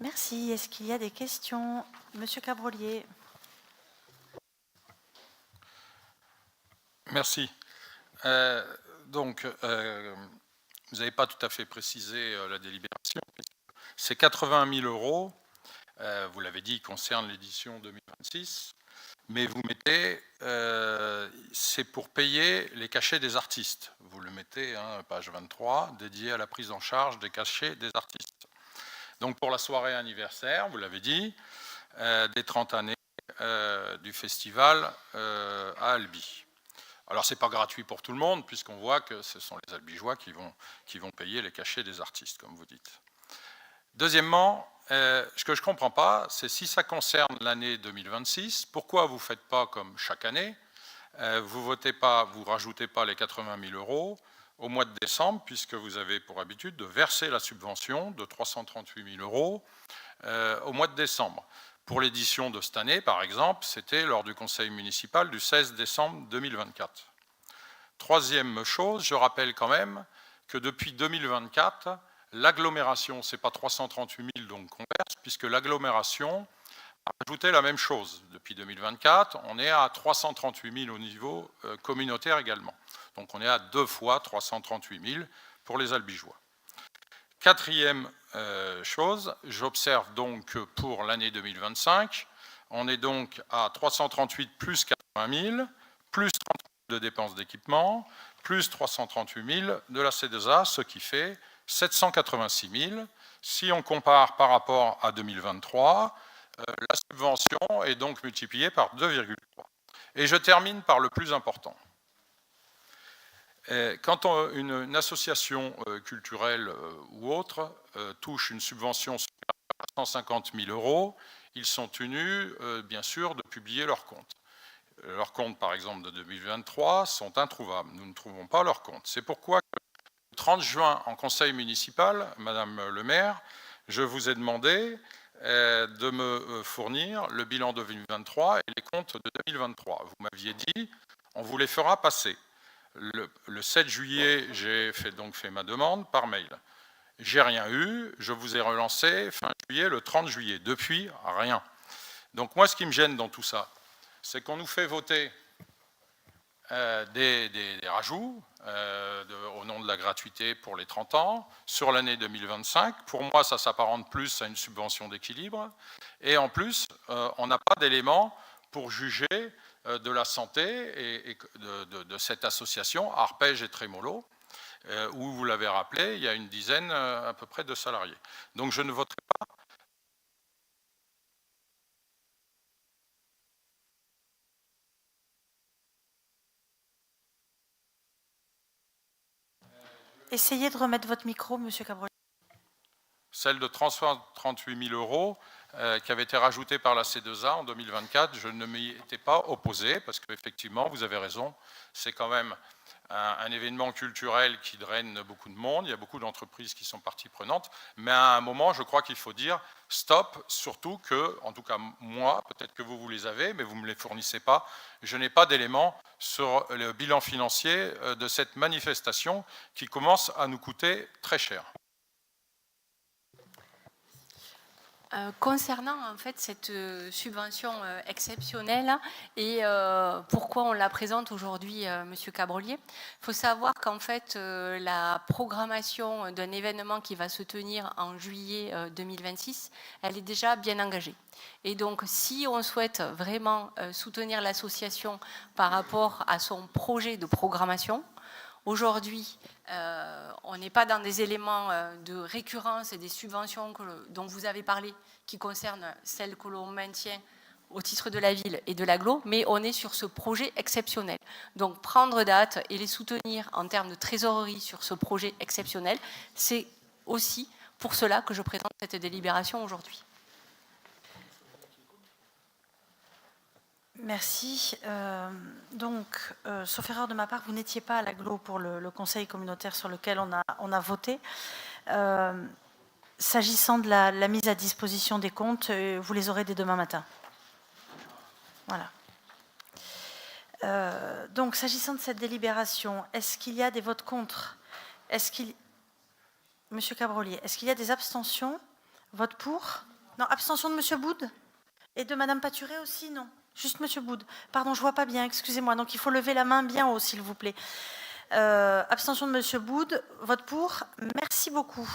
Merci. Est-ce qu'il y a des questions? Monsieur Cabrolier. Merci. Donc, vous n'avez pas tout à fait précisé la délibération. Ces 80 000 euros, vous l'avez dit, concernent l'édition 2026, mais vous mettez, c'est pour payer les cachets des artistes. Vous le mettez, hein, page 23, dédié à la prise en charge des cachets des artistes. Donc pour la soirée anniversaire, vous l'avez dit, des 30 années du festival à Albi. Alors, ce n'est pas gratuit pour tout le monde, puisqu'on voit que ce sont les Albigeois qui vont payer les cachets des artistes, comme vous dites. Deuxièmement, ce que je ne comprends pas, c'est si ça concerne l'année 2026, pourquoi vous ne faites pas comme chaque année, vous ne rajoutez pas les 80 000 euros au mois de décembre, puisque vous avez pour habitude de verser la subvention de 338 000 euros au mois de décembre. Pour l'édition de cette année, par exemple, c'était lors du conseil municipal du 16 décembre 2024. Troisième chose, je rappelle quand même que depuis 2024, l'agglomération, ce n'est pas 338 000 donc qu'on verse, puisque l'agglomération a ajouté la même chose. Depuis 2024, on est à 338 000 au niveau communautaire également. Donc on est à 2 fois 338 000 pour les Albigeois. Quatrième chose, j'observe donc que pour l'année 2025, on est donc à 338 plus 80 000, plus 30 000 de dépenses d'équipement, plus 338 000 de la C2A, ce qui fait 786 000. Si on compare par rapport à 2023, la subvention est donc multipliée par 2,3. Et je termine par le plus important. Quand une association culturelle ou autre touche une subvention supérieure à 150 000 euros, ils sont tenus, bien sûr, de publier leurs comptes. Leurs comptes, par exemple, de 2023 sont introuvables. Nous ne trouvons pas leurs comptes. C'est pourquoi, le 30 juin, en conseil municipal, Madame le maire, je vous ai demandé de me fournir le bilan de 2023 et les comptes de 2023. Vous m'aviez dit, on vous les fera passer. Le 7 juillet, j'ai donc fait ma demande par mail. J'ai rien eu, je vous ai relancé fin juillet, le 30 juillet. Depuis, rien. Donc moi, ce qui me gêne dans tout ça, c'est qu'on nous fait voter des rajouts au nom de la gratuité pour les 30 ans sur l'année 2025. Pour moi, ça s'apparente plus à une subvention d'équilibre. Et en plus, on n'a pas d'éléments pour juger de la santé et de cette association, Arpège et Trémolo, où, vous l'avez rappelé, il y a une dizaine à peu près de salariés. Donc je ne voterai pas. Essayez de remettre votre micro, Monsieur Cabrolier. Celle de 38 000 euros qui avait été rajoutée par la C2A en 2024, je ne m'y étais pas opposé, parce qu'effectivement, vous avez raison, c'est quand même un événement culturel qui draine beaucoup de monde, il y a beaucoup d'entreprises qui sont partie prenante, mais à un moment, je crois qu'il faut dire stop, surtout que, en tout cas moi, peut-être que vous les avez, mais vous ne me les fournissez pas, je n'ai pas d'éléments sur le bilan financier de cette manifestation qui commence à nous coûter très cher. Concernant en fait cette subvention exceptionnelle et pourquoi on la présente aujourd'hui, Monsieur Cabrolier, il faut savoir qu'en fait la programmation d'un événement qui va se tenir en juillet 2026, elle est déjà bien engagée. Et donc si on souhaite vraiment soutenir l'association par rapport à son projet de programmation, aujourd'hui, on n'est pas dans des éléments de récurrence et des subventions dont vous avez parlé, qui concernent celles que l'on maintient au titre de la ville et de l'agglo, mais on est sur ce projet exceptionnel. Donc prendre date et les soutenir en termes de trésorerie sur ce projet exceptionnel, c'est aussi pour cela que je présente cette délibération aujourd'hui. Merci. Sauf erreur de ma part, vous n'étiez pas à l'agglo pour le conseil communautaire sur lequel on a voté. S'agissant de la mise à disposition des comptes, vous les aurez dès demain matin. Voilà. Donc, s'agissant de cette délibération, est-ce qu'il y a des votes contre? Monsieur Cabrolier, est-ce qu'il y a des abstentions? Vote pour? Non, abstention de Monsieur Boud? Et de Madame Paturé aussi, non? Juste Monsieur Boud. Pardon, je vois pas bien, excusez-moi. Donc il faut lever la main bien haut, s'il vous plaît. Abstention de Monsieur Boud. Vote pour? Merci beaucoup.